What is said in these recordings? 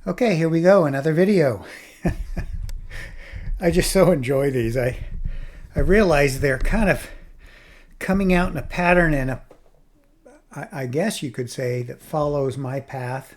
Okay, here we go, another video. I just so enjoy these. I realize they're kind of coming out in a pattern and I guess you could say that follows my path.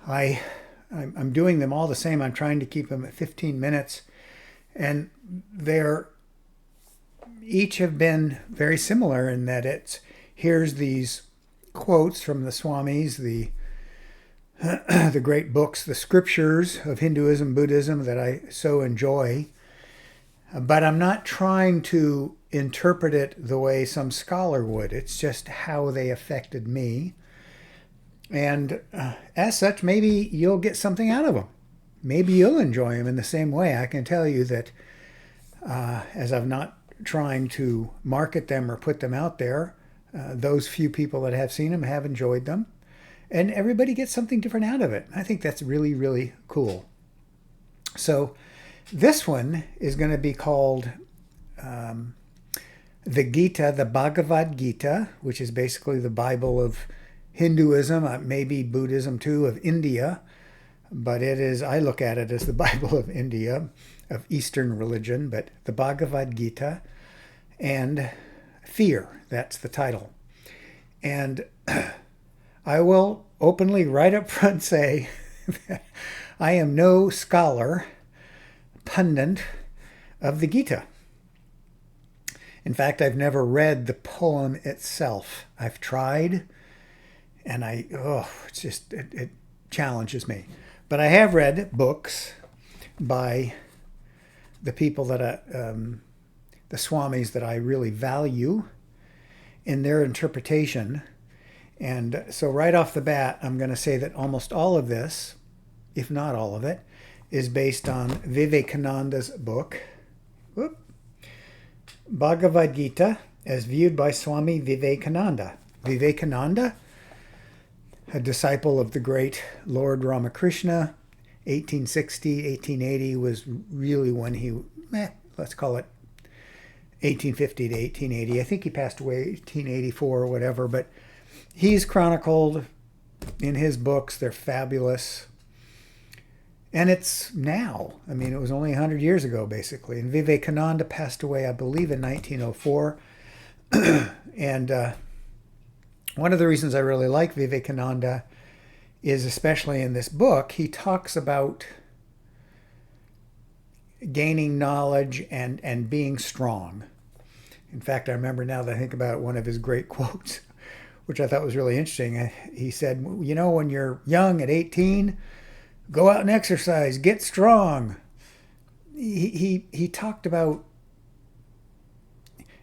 I'm doing them all the same. I'm trying to keep them at 15 minutes, and they're each have been very similar in that here's these quotes from the Swamis, the great books, the scriptures of Hinduism, Buddhism that I so enjoy. But I'm not trying to interpret it the way some scholar would. It's just how they affected me. And as such, maybe you'll get something out of them. Maybe you'll enjoy them in the same way. I can tell you that as I'm not trying to market them or put them out there, those few people that have seen them have enjoyed them. And everybody gets something different out of it. I think that's really, really cool. So this one is going to be called the Gita, the Bhagavad Gita, which is basically the Bible of Hinduism, maybe Buddhism too, of India. But I look at it as the Bible of India, of Eastern religion, but the Bhagavad Gita and Fear, that's the title. And I will openly right up front say that I am no scholar, pundit of the Gita. In fact, I've never read the poem itself. I've tried, and it challenges me. But I have read books by the people the Swamis that I really value in their interpretation. And so right off the bat, I'm going to say that almost all of this, if not all of it, is based on Vivekananda's book, Bhagavad Gita, as viewed by Swami Vivekananda. Vivekananda, a disciple of the great Lord Ramakrishna, 1860, 1880 was really when let's call it 1850 to 1880. I think he passed away 1884 or whatever, but he's chronicled in his books. They're fabulous. And it's now. I mean, it was only 100 years ago, basically. And Vivekananda passed away, I believe, in 1904. And one of the reasons I really like Vivekananda is, especially in this book, he talks about gaining knowledge and being strong. In fact, I remember now that I think about it, one of his great quotes, which I thought was really interesting. He said, when you're young at 18, go out and exercise, get strong. He talked about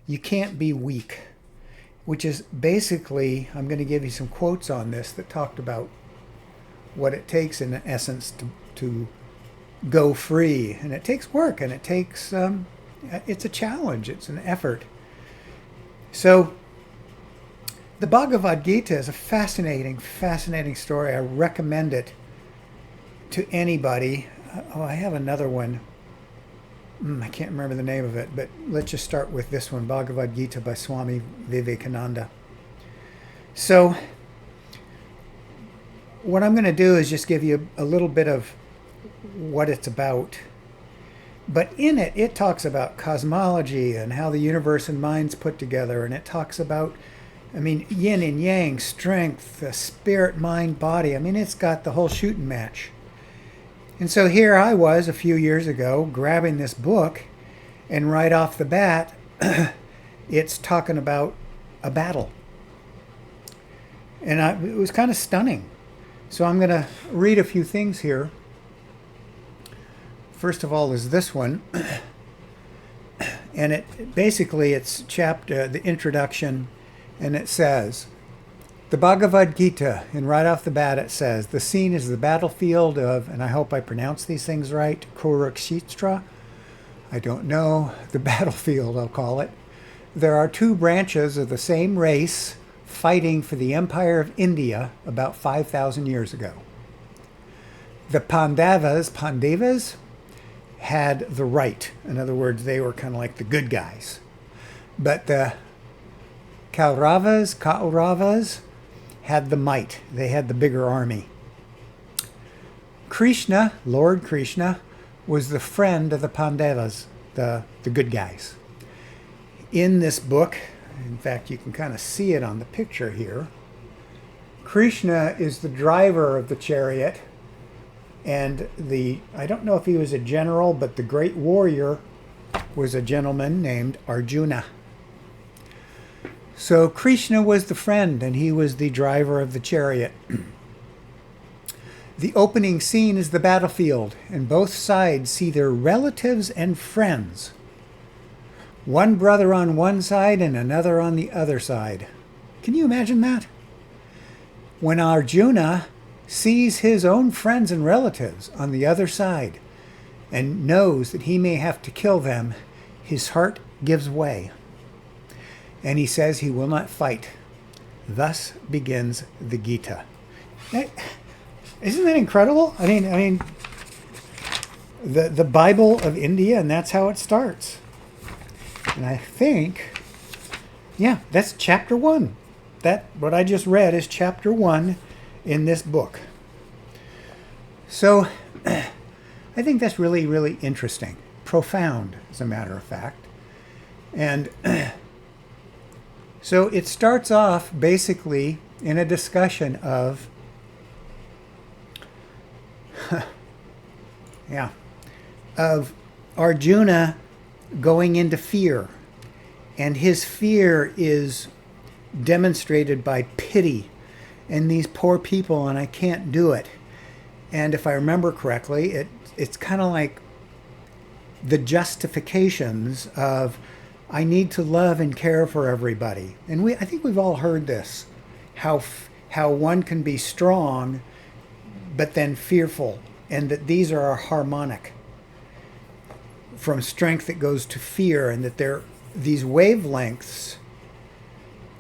you can't be weak, which is basically, I'm going to give you some quotes on this that talked about what it takes in essence to go free. And it takes work, and it's a challenge, it's an effort. So the Bhagavad Gita is a fascinating, fascinating story. I recommend it to anybody. I have another one. I can't remember the name of it, but let's just start with this one, Bhagavad Gita by Swami Vivekananda. So what I'm going to do is just give you a little bit of what it's about. But in it, it talks about cosmology and how the universe and mind's put together. And it talks about, yin and yang, strength, spirit, mind, body. It's got the whole shooting match. And so here I was a few years ago grabbing this book, and right off the bat, it's talking about a battle. And it was kind of stunning. So I'm going to read a few things here. First of all is this one. And it's chapter, the introduction, and it says, the Bhagavad Gita, and right off the bat it says, the scene is the battlefield of, and I hope I pronounce these things right, Kurukshetra. I don't know, the battlefield I'll call it. There are two branches of the same race fighting for the empire of India about 5,000 years ago. The Pandavas had the right. In other words, they were kind of like the good guys. But the Kauravas had the might. They had the bigger army. Krishna, Lord Krishna, was the friend of the Pandavas, the good guys. In this book, in fact, you can kind of see it on the picture here, Krishna is the driver of the chariot, and I don't know if he was a general, but the great warrior was a gentleman named Arjuna. So Krishna was the friend, and he was the driver of the chariot. The opening scene is the battlefield, and both sides see their relatives and friends. One brother on one side and another on the other side. Can you imagine that? When Arjuna sees his own friends and relatives on the other side and knows that he may have to kill them, his heart gives way. And he says he will not fight. Thus begins the Gita. Isn't that incredible? I mean, the Bible of India, and that's how it starts. And I think, yeah, that's chapter 1. What I just read is chapter 1 in this book. So I think that's really, really interesting. Profound, as a matter of fact. And so it starts off basically in a discussion of of Arjuna going into fear. And his fear is demonstrated by pity. And these poor people, and I can't do it. And if I remember correctly, it's kind of like the justifications of, I need to love and care for everybody. And I think we've all heard this, how one can be strong, but then fearful, and that these are harmonic. From strength it goes to fear, and that these wavelengths,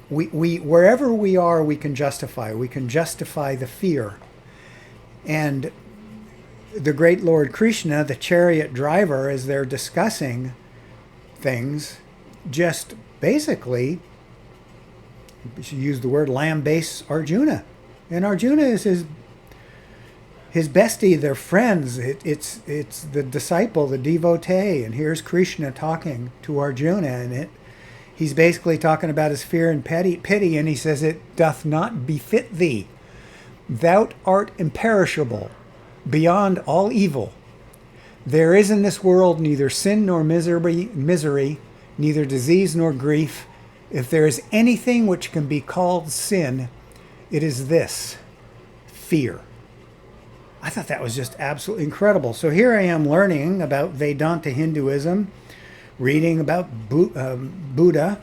we wherever we are, we can justify. We can justify the fear. And the great Lord Krishna, the chariot driver, as they're discussing things, just basically, we should use the word lambaste Arjuna. And Arjuna is his bestie, their friends. It's the disciple, the devotee. And here's Krishna talking to Arjuna, and he's basically talking about his fear and pity, and he says, it doth not befit thee. Thou art imperishable, beyond all evil. There is in this world neither sin nor misery, neither disease nor grief. If there is anything which can be called sin, it is this, fear. I thought that was just absolutely incredible. So here I am learning about Vedanta Hinduism, reading about Buddha,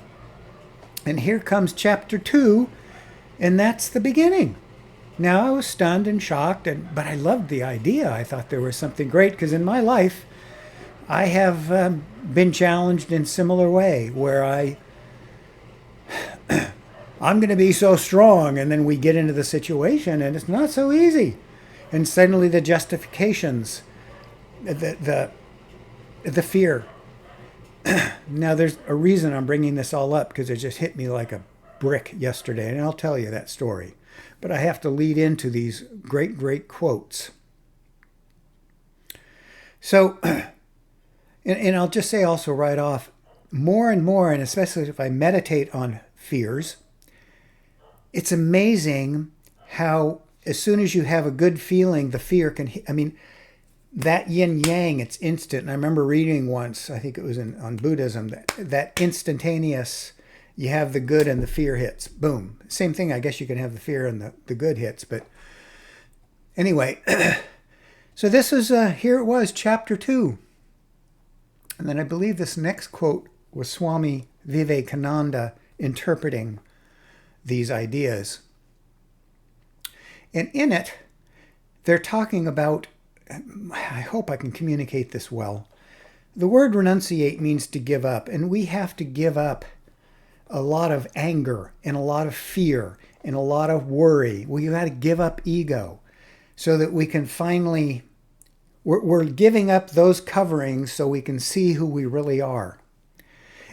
and here comes chapter 2, and that's the beginning. Now, I was stunned and shocked, but I loved the idea. I thought there was something great, because in my life, I have been challenged in a similar way, where I'm going to be so strong, and then we get into the situation, and it's not so easy. And suddenly the justifications, the fear. Now, there's a reason I'm bringing this all up, because it just hit me like a brick yesterday, and I'll tell you that story. But I have to lead into these great, great quotes. So, and I'll just say also right off, more and more, and especially if I meditate on fears, it's amazing how as soon as you have a good feeling, the fear can hit. I mean, that yin-yang, it's instant. And I remember reading once, I think it was on Buddhism, that instantaneous, you have the good and the fear hits. Boom. Same thing, I guess you can have the fear and the good hits. But anyway, so this is, here it was, chapter 2. And then I believe this next quote was Swami Vivekananda interpreting these ideas. And in it, they're talking about, I hope I can communicate this well. The word renunciate means to give up, and we have to give up a lot of anger and a lot of fear and a lot of worry. We've got to give up ego so that we can finally, we're giving up those coverings so we can see who we really are.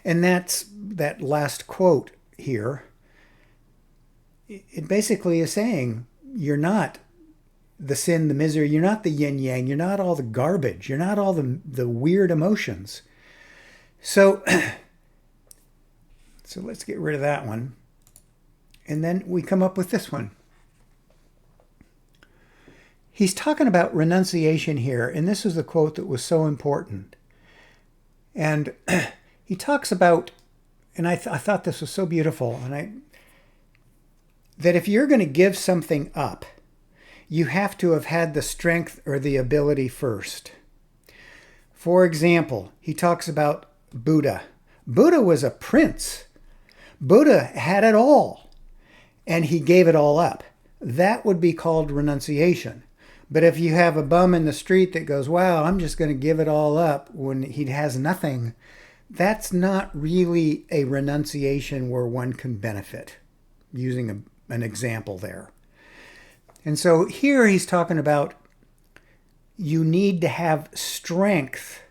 And that's that last quote here. It basically is saying, you're not the sin, the misery. You're not the yin yang. You're not all the garbage. You're not all the weird emotions. So, so let's get rid of that one. And then we come up with this one. He's talking about renunciation here, and this is the quote that was so important. And he talks about, and I thought this was so beautiful, that if you're going to give something up, you have to have had the strength or the ability first. For example, he talks about Buddha. Buddha was a prince. Buddha had it all, and he gave it all up. That would be called renunciation. But if you have a bum in the street that goes, wow, I'm just going to give it all up when he has nothing, that's not really a renunciation where one can benefit, using an example there. And so here he's talking about you need to have strength,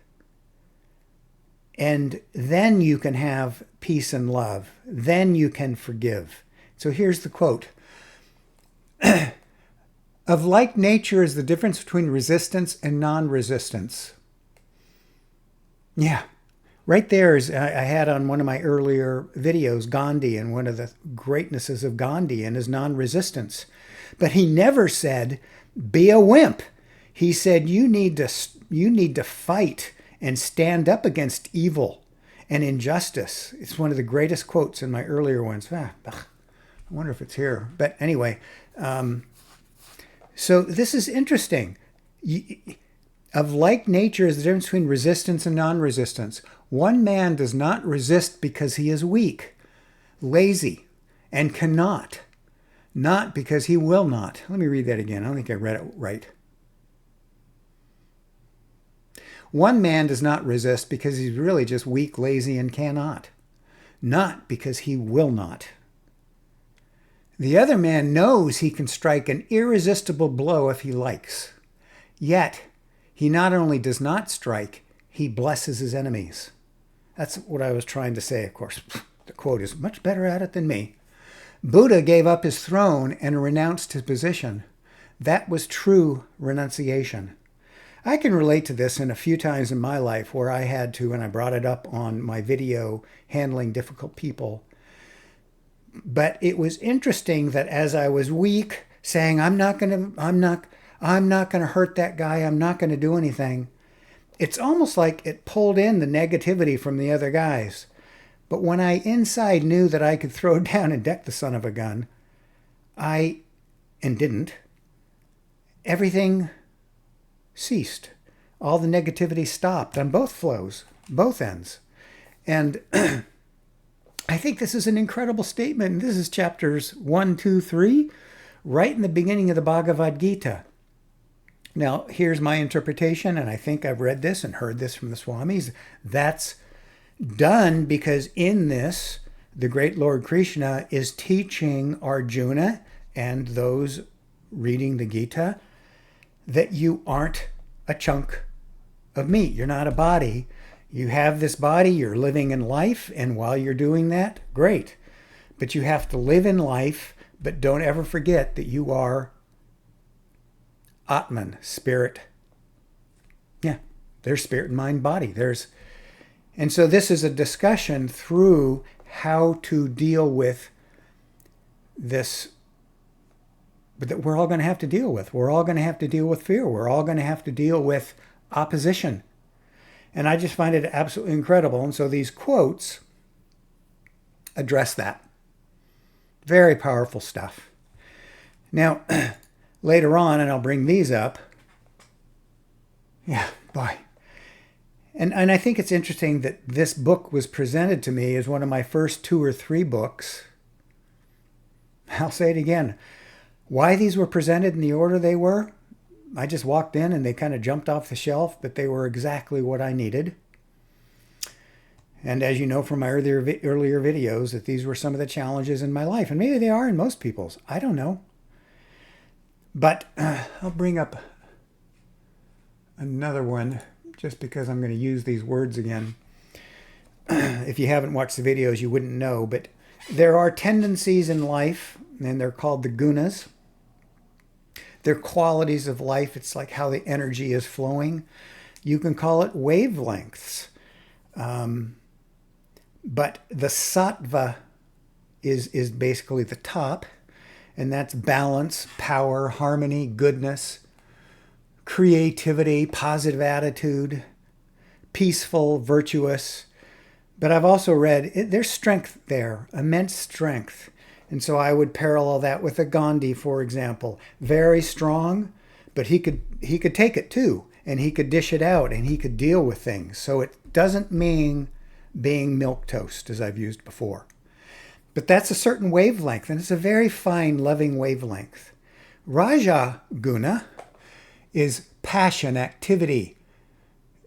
and then you can have peace and love. Then you can forgive. So here's the quote. Of like nature is the difference between resistance and non-resistance. Yeah, right there is, I had on one of my earlier videos, Gandhi, and one of the greatnesses of Gandhi and his non-resistance. But he never said, be a wimp. He said, you need to fight and stand up against evil and injustice. It's one of the greatest quotes in my earlier ones. I wonder if it's here. But anyway, so this is interesting. Of like nature is the difference between resistance and non-resistance. One man does not resist because he is weak, lazy, and cannot. Not because he will not. Let me read that again. I don't think I read it right. One man does not resist because he's really just weak, lazy, and cannot. Not because he will not. The other man knows he can strike an irresistible blow if he likes. Yet, he not only does not strike, he blesses his enemies. That's what I was trying to say, of course. The quote is much better at it than me. Buddha gave up his throne and renounced his position. That was true renunciation. I can relate to this in a few times in my life where I had to, and I brought it up on my video, Handling Difficult People. But it was interesting that as I was weak, saying, I'm not going to hurt that guy, I'm not going to do anything, it's almost like it pulled in the negativity from the other guys. But when I inside knew that I could throw down and deck the son of a gun, and didn't, everything ceased. All the negativity stopped on both flows, both ends. And I think this is an incredible statement. This is chapters 1, 2, 3, right in the beginning of the Bhagavad Gita. Now, here's my interpretation, and I think I've read this and heard this from the Swamis. That's done because in this, the great Lord Krishna is teaching Arjuna and those reading the Gita that you aren't a chunk of meat. You're not a body. You have this body, you're living in life, and while you're doing that, great. But you have to live in life, but don't ever forget that you are Atman, spirit. Yeah, there's spirit, mind, body. And so this is a discussion through how to deal with this, but that we're all going to have to deal with. We're all going to have to deal with fear. We're all going to have to deal with opposition. And I just find it absolutely incredible. And so these quotes address that. Very powerful stuff. Now, later on, and I'll bring these up. Yeah, boy. And I think it's interesting that this book was presented to me as one of my first 2 or 3 books. I'll say it again. Why these were presented in the order they were, I just walked in and they kind of jumped off the shelf, but they were exactly what I needed. And as you know from my earlier videos, that these were some of the challenges in my life. And maybe they are in most people's. I don't know. But I'll bring up another one just because I'm going to use these words again. If you haven't watched the videos, you wouldn't know. But there are tendencies in life, and they're called the gunas. They're qualities of life. It's like how the energy is flowing. You can call it wavelengths. But the sattva is basically the top, and that's balance, power, harmony, goodness, creativity, positive attitude, peaceful, virtuous. But I've also read there's strength there, immense strength. And so I would parallel that with a Gandhi, for example. Very strong, but he could take it too, and he could dish it out, and he could deal with things. So it doesn't mean being milquetoast, as I've used before. But that's a certain wavelength, and it's a very fine, loving wavelength. Raja guna is passion, activity.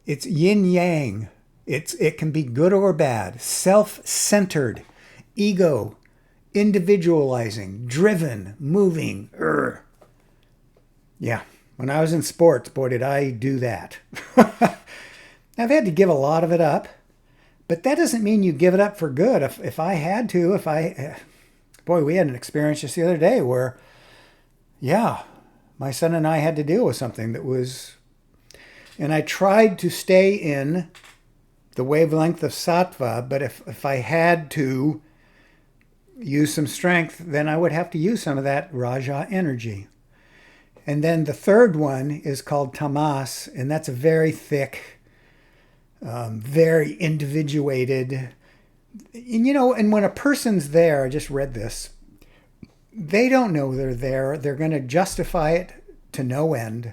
It's yin-yang. It can be good or bad, self-centered, ego, individualizing, driven, moving. Yeah, when I was in sports, boy, did I do that. I've had to give a lot of it up, but that doesn't mean you give it up for good. If I had to, boy, we had an experience just the other day where, yeah, my son and I had to deal with something that was, and I tried to stay in the wavelength of sattva, but if I had to use some strength, then I would have to use some of that raja energy. And then the third one is called tamas, and that's a very thick, very individuated. And and when a person's there, I just read this, they don't know they're there. They're going to justify it to no end,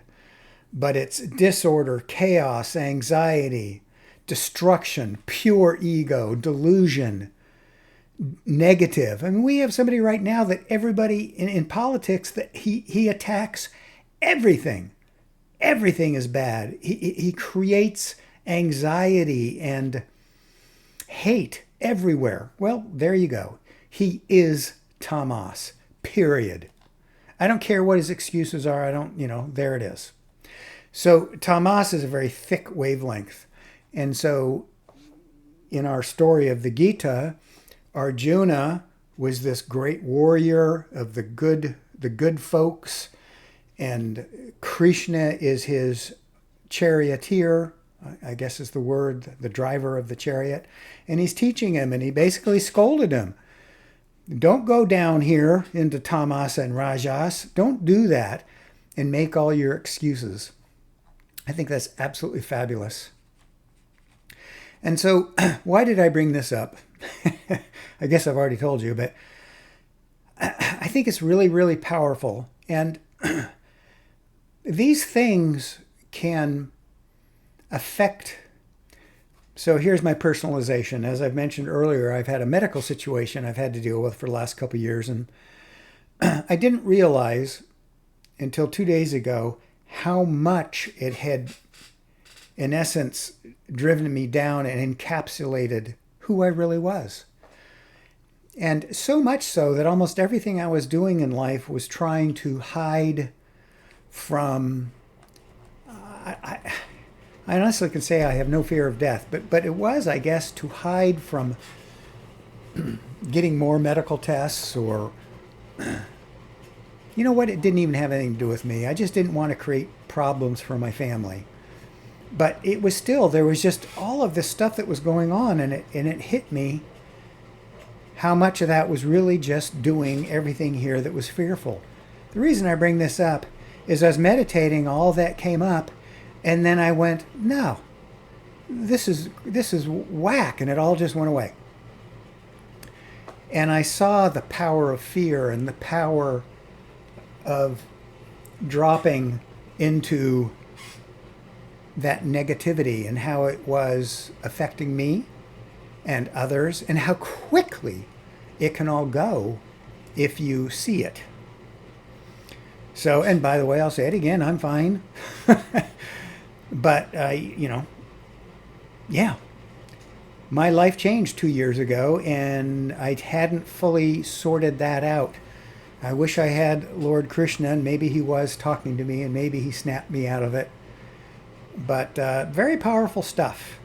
but it's disorder, chaos, anxiety, destruction, pure ego, delusion, negative. I mean, we have somebody right now that everybody in politics, that he attacks everything. Everything is bad. He creates anxiety and hate everywhere. Well, there you go. He is tamas, period. I don't care what his excuses are. There it is. So tamas is a very thick wavelength. And so in our story of the Gita, Arjuna was this great warrior of the good folks, and Krishna is his charioteer, I guess is the word, the driver of the chariot, and he's teaching him, and he basically scolded him. Don't go down here into tamas and rajas. Don't do that and make all your excuses. I think that's absolutely fabulous. And so why did I bring this up? I guess I've already told you, but I think it's really, really powerful. And these things can affect. So here's my personalization. As I've mentioned earlier, I've had a medical situation I've had to deal with for the last couple of years. And I didn't realize until 2 days ago how much it had, in essence, driven me down and encapsulated who I really was. And so much so that almost everything I was doing in life was trying to hide from. I honestly can say I have no fear of death, but it was, I guess, to hide from getting more medical tests, or you know what? It didn't even have anything to do with me. I just didn't want to create problems for my family. But it was still, there was just all of this stuff that was going on, and it hit me how much of that was really just doing everything here that was fearful. The reason I bring this up is I was meditating, all that came up, and then I went, no, this is whack, and it all just went away. And I saw the power of fear and the power of dropping into that negativity and how it was affecting me and others, and how quickly it can all go if you see it. So, and by the way, I'll say it again, I'm fine. But, yeah. My life changed 2 years ago, and I hadn't fully sorted that out. I wish I had Lord Krishna, and maybe he was talking to me, and maybe he snapped me out of it. But very powerful stuff.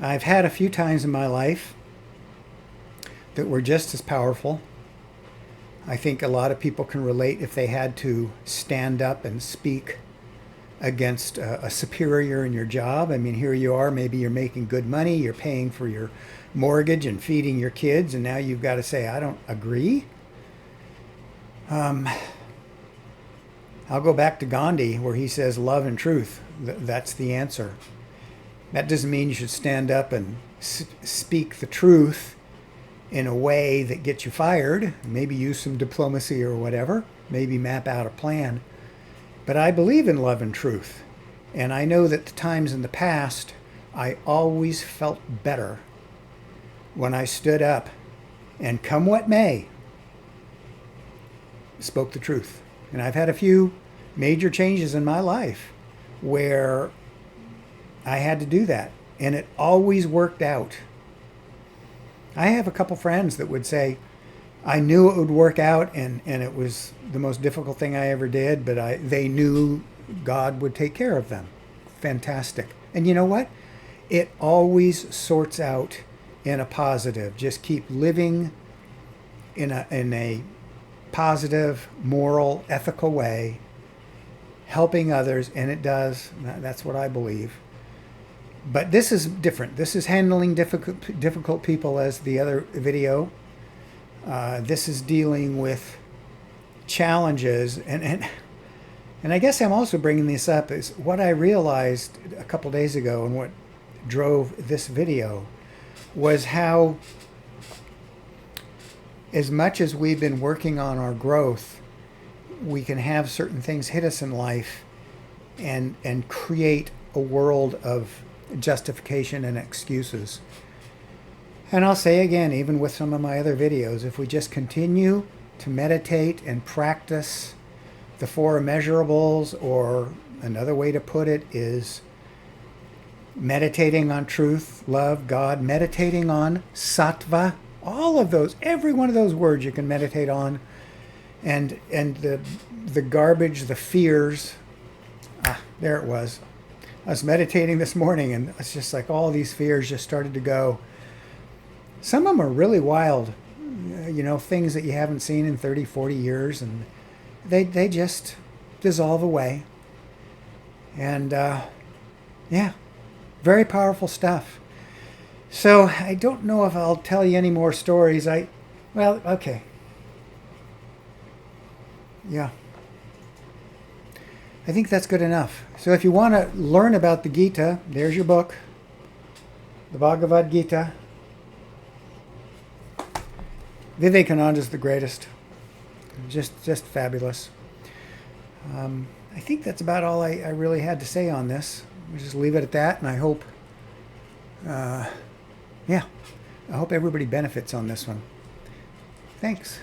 I've had a few times in my life that were just as powerful. I think a lot of people can relate if they had to stand up and speak against a superior in your job. I mean, here you are, maybe you're making good money, you're paying for your mortgage and feeding your kids, and now you've got to say, I don't agree. I'll go back to Gandhi, where he says love and truth. That's the answer. That doesn't mean you should stand up and speak the truth in a way that gets you fired. Maybe use some diplomacy or whatever. Maybe map out a plan. But I believe in love and truth. And I know that the times in the past, I always felt better when I stood up and, come what may, spoke the truth. And I've had a few major changes in my life where I had to do that. And it always worked out. I have a couple friends that would say, I knew it would work out, and it was the most difficult thing I ever did, but they knew God would take care of them. Fantastic. And you know what? It always sorts out in a positive. Just keep living in a positive, moral, ethical way, helping others, and it does. That's what I believe. But this is different. This is handling difficult people, as the other video. This is dealing with challenges, and I guess I'm also bringing this up is what I realized a couple days ago, and what drove this video was how, as much as we've been working on our growth, we can have certain things hit us in life and create a world of justification and excuses. And I'll say again, even with some of my other videos, if we just continue to meditate and practice the four immeasurables, or another way to put it is meditating on truth, love, God, meditating on sattva, all of those, every one of those words you can meditate on, and the garbage, the fears, there it was. I was meditating this morning, and it's just like all these fears just started to go. Some of them are really wild, things that you haven't seen in 30, 40 years, and they just dissolve away. And very powerful stuff. So I don't know if I'll tell you any more stories. Okay. Yeah. I think that's good enough. So if you want to learn about the Gita, there's your book, the Bhagavad Gita. Vivekananda is the greatest. Just fabulous. I think that's about all I really had to say on this. We'll just leave it at that, and I hope, I hope everybody benefits on this one. Thanks.